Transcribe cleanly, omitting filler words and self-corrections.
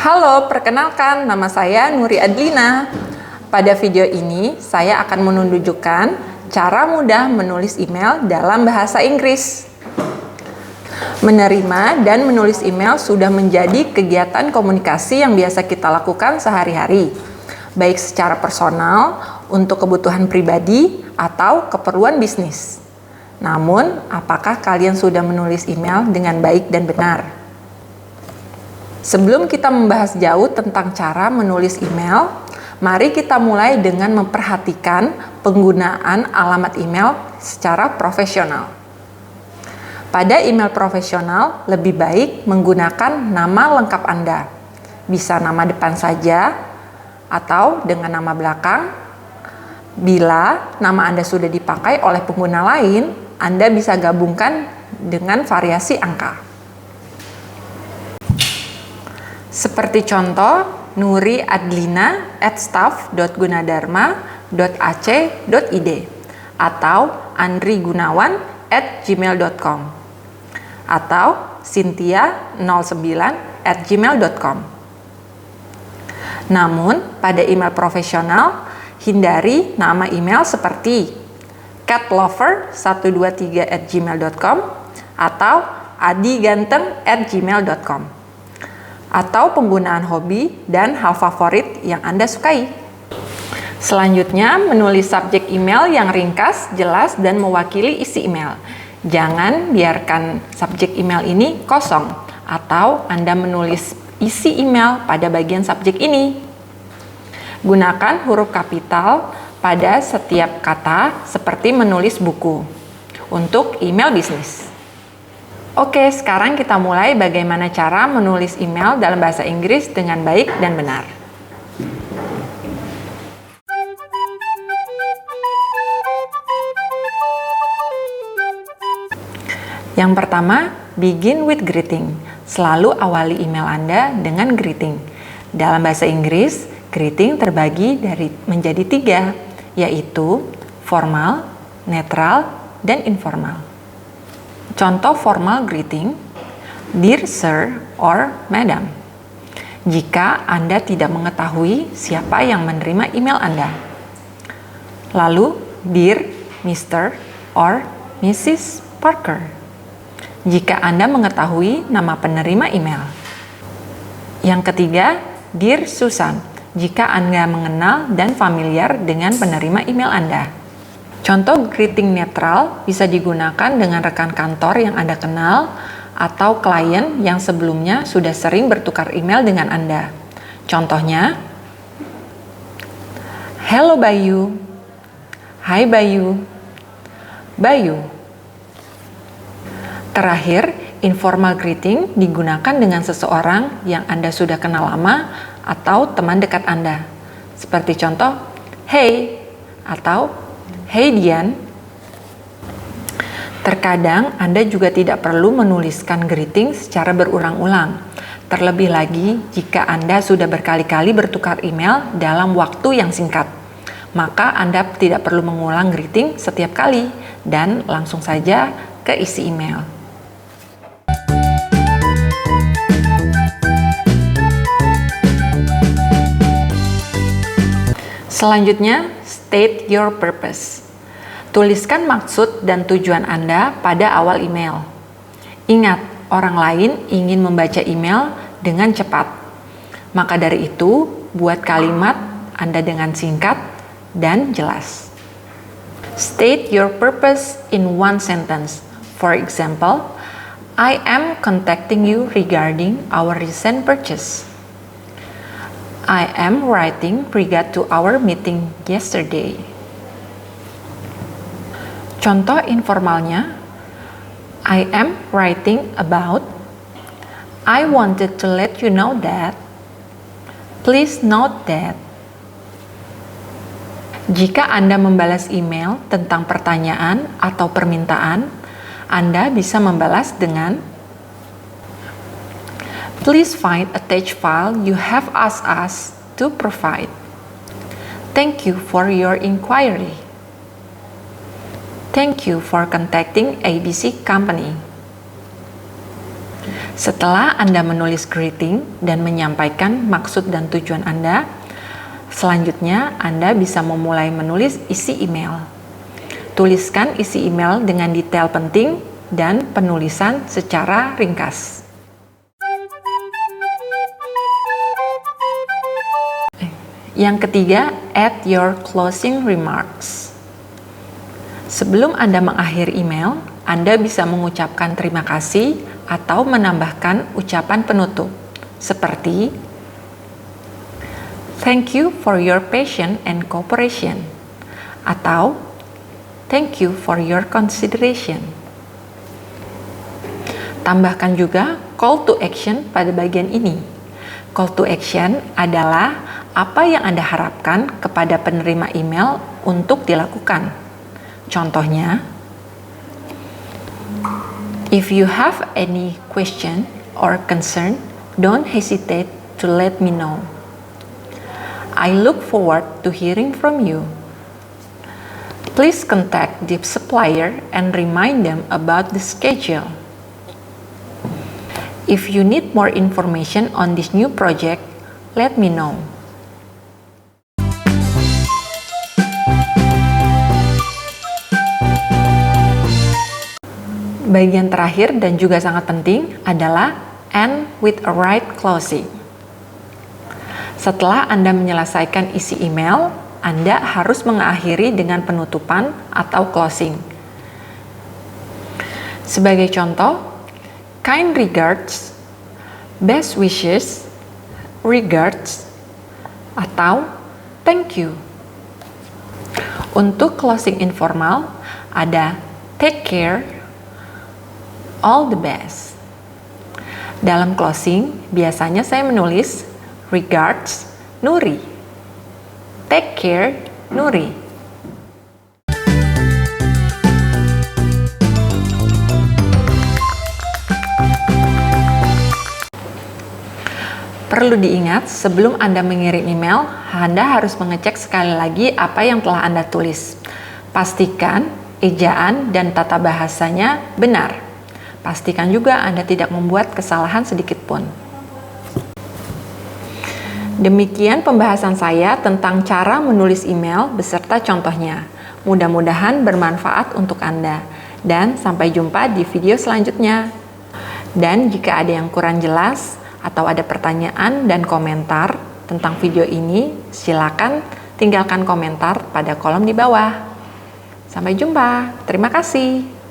Halo, perkenalkan nama saya Nuri Adlina. Pada video ini, saya akan menunjukkan cara mudah menulis email dalam bahasa Inggris. Menerima dan menulis email sudah menjadi kegiatan komunikasi yang biasa kita lakukan sehari-hari, baik secara personal, untuk kebutuhan pribadi, atau keperluan bisnis. Namun, apakah kalian sudah menulis email dengan baik dan benar? Sebelum kita membahas jauh tentang cara menulis email, mari kita mulai dengan memperhatikan penggunaan alamat email secara profesional. Pada email profesional, lebih baik menggunakan nama lengkap Anda. Bisa nama depan saja, atau dengan nama belakang. Bila nama Anda sudah dipakai oleh pengguna lain, Anda bisa gabungkan dengan variasi angka. Seperti contoh, nuriadlina@staff.gunadarma.ac.id atau andrigunawan@gmail.com atau cynthia09@gmail.com. Namun, pada email profesional, hindari nama email seperti catlover123@gmail.com atau adiganteng@gmail.com atau penggunaan hobi dan hal favorit yang Anda sukai. Selanjutnya, menulis subjek email yang ringkas, jelas, dan mewakili isi email. Jangan biarkan subjek email ini kosong, atau Anda menulis isi email pada bagian subjek ini. Gunakan huruf kapital pada setiap kata seperti menulis buku untuk email bisnis. Oke, sekarang kita mulai bagaimana cara menulis email dalam bahasa Inggris dengan baik dan benar. Yang pertama, begin with greeting. Selalu awali email Anda dengan greeting. Dalam bahasa Inggris, greeting terbagi menjadi 3, yaitu formal, netral, dan informal. Contoh formal greeting, Dear Sir or Madam, jika Anda tidak mengetahui siapa yang menerima email Anda. Lalu, Dear Mr. or Mrs. Parker, jika Anda mengetahui nama penerima email. Yang ketiga, Dear Susan, jika Anda mengenal dan familiar dengan penerima email Anda. Contoh greeting netral bisa digunakan dengan rekan kantor yang Anda kenal atau klien yang sebelumnya sudah sering bertukar email dengan Anda. Contohnya, Hello Bayu, Hai Bayu, Bayu. Terakhir, informal greeting digunakan dengan seseorang yang Anda sudah kenal lama atau teman dekat Anda. Seperti contoh, Hey, atau Hey Dian. Terkadang Anda juga tidak perlu menuliskan greeting secara berulang-ulang. Terlebih lagi jika Anda sudah berkali-kali bertukar email dalam waktu yang singkat. Maka Anda tidak perlu mengulang greeting setiap kali dan langsung saja ke isi email. Selanjutnya, state your purpose. Tuliskan maksud dan tujuan Anda pada awal email. Ingat, orang lain ingin membaca email dengan cepat. Maka dari itu, buat kalimat Anda dengan singkat dan jelas. State your purpose in one sentence. For example, I am contacting you regarding our recent purchase. I am writing regard to our meeting yesterday. Contoh informalnya, I am writing about, I wanted to let you know that, please note that. Jika Anda membalas email tentang pertanyaan atau permintaan, Anda bisa membalas dengan, please find attached file you have asked us to provide. Thank you for your inquiry. Thank you for contacting ABC Company. Setelah Anda menulis greeting dan menyampaikan maksud dan tujuan Anda, selanjutnya Anda bisa memulai menulis isi email. Tuliskan isi email dengan detail penting dan penulisan secara ringkas. Yang ketiga, add your closing remarks. Sebelum Anda mengakhiri email, Anda bisa mengucapkan terima kasih atau menambahkan ucapan penutup, seperti "Thank you for your patience and cooperation," atau "Thank you for your consideration." Tambahkan juga call to action pada bagian ini. Call to action adalah apa yang Anda harapkan kepada penerima email untuk dilakukan. Contohnya, if you have any question or concern, don't hesitate to let me know. I look forward to hearing from you. Please contact the supplier and remind them about the schedule. If you need more information on this new project, let me know. Bagian terakhir dan juga sangat penting adalah end with a right closing. Setelah Anda menyelesaikan isi email, Anda harus mengakhiri dengan penutupan atau closing. Sebagai contoh, kind regards, best wishes, regards, atau thank you. Untuk closing informal, ada take care, all the best. Dalam closing, biasanya saya menulis regards, Nuri. Take care, Nuri. Perlu diingat, sebelum Anda mengirim email, Anda harus mengecek sekali lagi apa yang telah Anda tulis. Pastikan ejaan dan tata bahasanya benar. Pastikan juga Anda tidak membuat kesalahan sedikit pun. Demikian pembahasan saya tentang cara menulis email beserta contohnya. Mudah-mudahan bermanfaat untuk Anda. Dan sampai jumpa di video selanjutnya. Dan jika ada yang kurang jelas atau ada pertanyaan dan komentar tentang video ini, silakan tinggalkan komentar pada kolom di bawah. Sampai jumpa. Terima kasih.